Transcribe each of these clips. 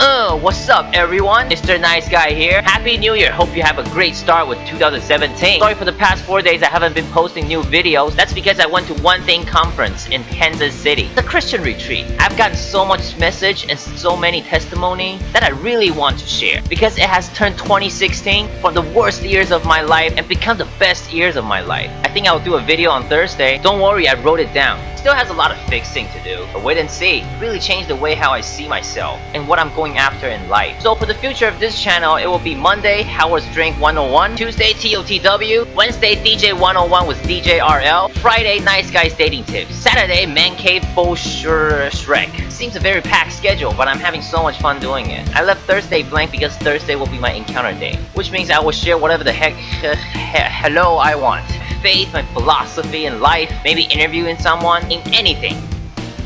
What's up everyone? Mr. Nice Guy here. Happy New Year. Hope you have a great start with 2017. Sorry for the past 4 days I haven't been posting new videos. That's because I went to One Thing Conference in Kansas City. The Christian retreat. I've gotten so much message and so many testimony that I really want to share. Because it has turned 2016 from the worst years of my life and become the best years of my life. I think I'll do a video on Thursday. Don't worry, I wrote it down. Still has a lot of fixing to do, but wait and see. It really changed the way how I see myself and what I'm going after in life. So for the future of this channel, it will be Monday, Howard's Drink 101, Tuesday, TOTW, Wednesday, DJ 101 with DJ RL, Friday, Nice Guys Dating Tips, Saturday, Man Cave Bull Shrek. Seems a very packed schedule, but I'm having so much fun doing it. I left Thursday blank because Thursday will be my encounter day, which means I will share whatever the heck hello I want. Faith, my philosophy in life, maybe interviewing someone, in anything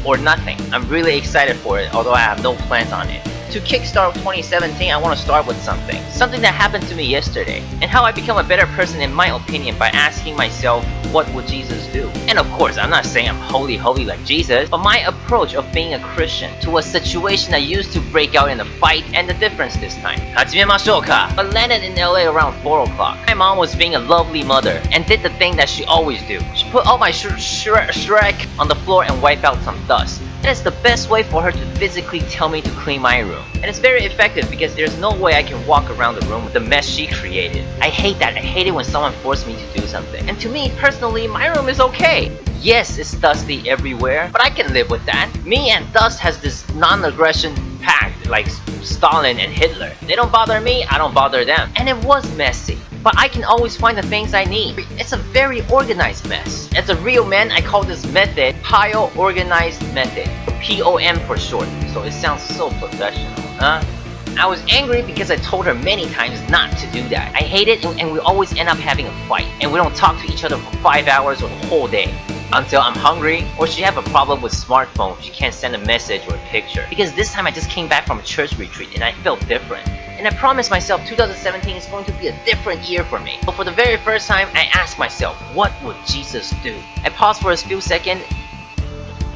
or nothing. I'm really excited for it, although I have no plans on it. To kickstart 2017, I want to start with something that happened to me yesterday, and how I become a better person in my opinion by asking myself, what would Jesus do? And of course, I'm not saying I'm holy like Jesus, but my approach of being a Christian to a situation that used to break out in a fight and the difference this time. I landed in LA around 4 o'clock. My mom was being a lovely mother and did the thing that she always do. She put all my Shrek on the floor and wiped out some dust. And it's the best way for her to physically tell me to clean my room. And it's very effective because there's no way I can walk around the room with the mess she created. I hate that. I hate it when someone forces me to do something. And to me, personally, my room is okay. Yes, it's dusty everywhere, but I can live with that. Me and dust has this non-aggression pact like Stalin and Hitler. They don't bother me, I don't bother them. And it was messy, but I can always find the things I need. It's a very organized mess. As a real man, I call this method Pile Organized Method. POM for short, so it sounds so professional, huh? I was angry because I told her many times not to do that. I hate it, and we always end up having a fight, and we don't talk to each other for 5 hours or the whole day. Until I'm hungry, or she have a problem with smartphone, she can't send a message or a picture. Because this time I just came back from a church retreat and I felt different. And I promised myself 2017 is going to be a different year for me. But for the very first time, I asked myself, what would Jesus do? I paused for a few seconds,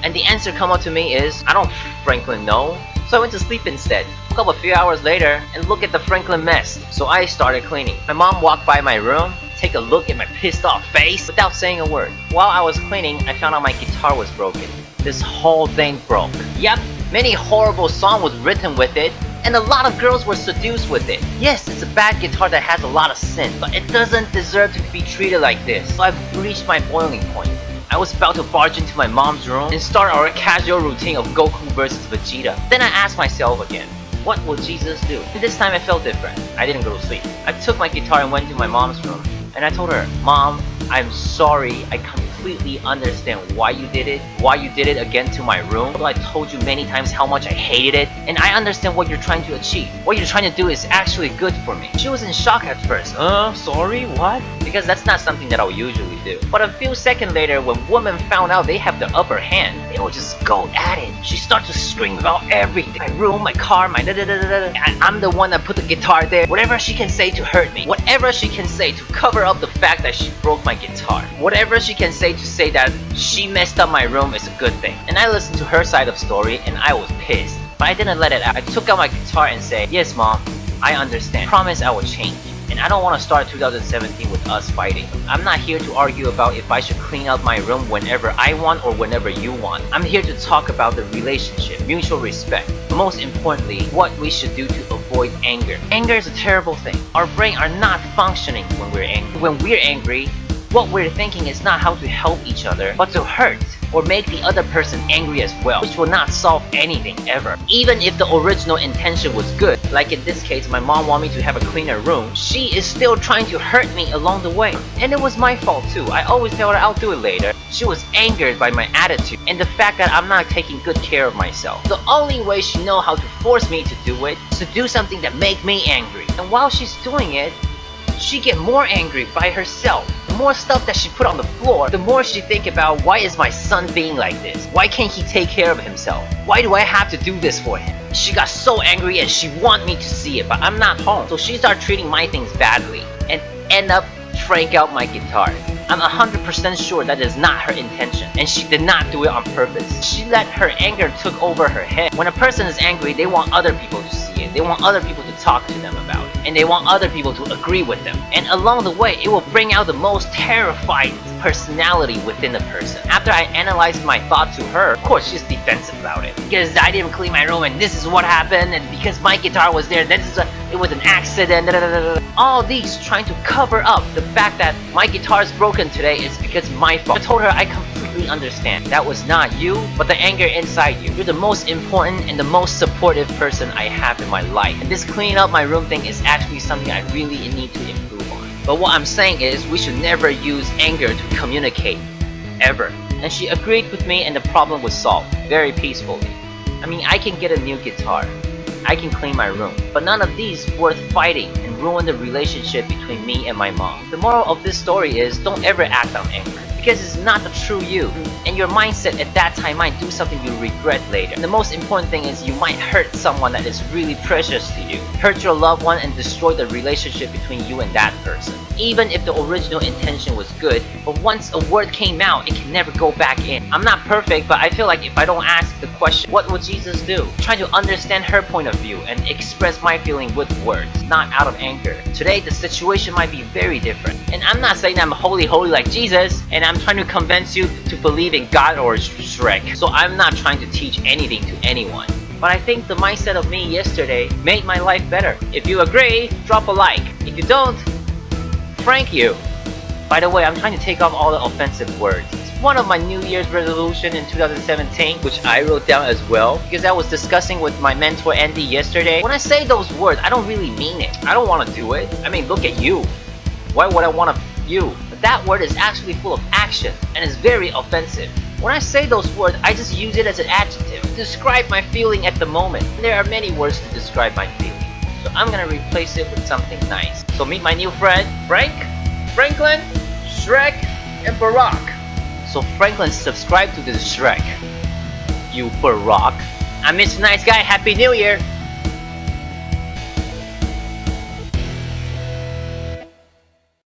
and the answer come up to me is, I don't Franklin know. So I went to sleep instead. Woke up a few hours later and look at the Franklin mess. So I started cleaning. My mom walked by my room, take a look at my pissed off face without saying a word. While I was cleaning, I found out my guitar was broken. This whole thing broke. Yep, many horrible songs was written with it, and a lot of girls were seduced with it. Yes, it's a bad guitar that has a lot of sin, but it doesn't deserve to be treated like this. So I've reached my boiling point. I was about to barge into my mom's room and start our casual routine of Goku versus Vegeta. Then I asked myself again, what will Jesus do? And this time I felt different. I didn't go to sleep. I took my guitar and went to my mom's room. And I told her, Mom, I'm sorry. I completely understand why you did it again to my room. Although I told you many times how much I hated it. And I understand what you're trying to achieve. What you're trying to do is actually good for me. She was in shock at first. Sorry, what? Because that's not something that I would usually do. But a few seconds later, when women found out they have the upper hand, they would just go at it. She started to scream about everything. My room, my car, my I'm the one that put the guitar there. Whatever she can say to hurt me. Whatever she can say to cover up the fact that she broke my guitar. Whatever she can say to say that she messed up my room is a good thing. And I listened to her side of the story and I was pissed. But I didn't let it out. I took out my guitar and said, yes mom, I understand. Promise I will change. And I don't want to start 2017 with us fighting. I'm not here to argue about if I should clean out my room whenever I want or whenever you want. I'm here to talk about the relationship, mutual respect. Most importantly, what we should do to avoid anger. Anger is a terrible thing. Our brain are not functioning when we're angry. When we're angry, what we're thinking is not how to help each other, but to hurt or make the other person angry as well, which will not solve anything ever. Even if the original intention was good, like in this case, my mom wanted me to have a cleaner room, she is still trying to hurt me along the way. And it was my fault too. I always tell her I'll do it later. She was angered by my attitude and the fact that I'm not taking good care of myself. The only way she knows how to force me to do it is to do something that make me angry. And while she's doing it, she get more angry by herself. The more stuff that she put on the floor, the more she think about, why is my son being like this? Why can't he take care of himself? Why do I have to do this for him? She got so angry and she want me to see it, but I'm not home. So she started treating my things badly and end up crank out my guitar. I'm 100% sure that is not her intention, and she did not do it on purpose. She let her anger took over her head. When a person is angry, they want other people to see it. They want other people to talk to them about it. And they want other people to agree with them. And along the way, it will bring out the most terrified personality within the person. After I analyzed my thought to her, of course she's defensive about it. Because I didn't clean my room and this is what happened, and because my guitar was there, it was an accident. All these trying to cover up the fact that my guitar is broken today is because my fault. I told her I completely understand. That was not you, but the anger inside you. You're the most important and the most supportive person I have in my life. And this cleaning up my room thing is actually something I really need to improve on. But what I'm saying is we should never use anger to communicate. Ever. And she agreed with me and the problem was solved very peacefully. I mean, I can get a new guitar. I can clean my room. But none of these worth fighting and ruin the relationship between me and my mom. The moral of this story is don't ever act on anger. Because it's not the true you. And your mindset at that time might do something you regret later. And the most important thing is you might hurt someone that is really precious to you. Hurt your loved one and destroy the relationship between you and that person. Even if the original intention was good, but once a word came out, it can never go back in. I'm not perfect, but I feel like if I don't ask the question, what would Jesus do? Try to understand her point of view and express my feeling with words, not out of anger. Today, the situation might be very different. And I'm not saying I'm holy like Jesus, and I'm trying to convince you to believe in God or Shrek. So I'm not trying to teach anything to anyone. But I think the mindset of me yesterday made my life better. If you agree, drop a like. If you don't, thank you. By the way, I'm trying to take off all the offensive words. It's one of my New Year's resolution in 2017, which I wrote down as well, because I was discussing with my mentor Andy yesterday. When I say those words, I don't really mean it. I don't want to do it. I mean, look at you. Why would I want to you? But that word is actually full of action and is very offensive. When I say those words, I just use it as an adjective to describe my feeling at the moment. There are many words to describe my feeling. So I'm gonna replace it with something nice. So meet my new friend, Frank, Franklin, Shrek, and Barack. So Franklin, subscribe to this Shrek. You Barack. I'm Mr. Nice Guy, Happy New Year!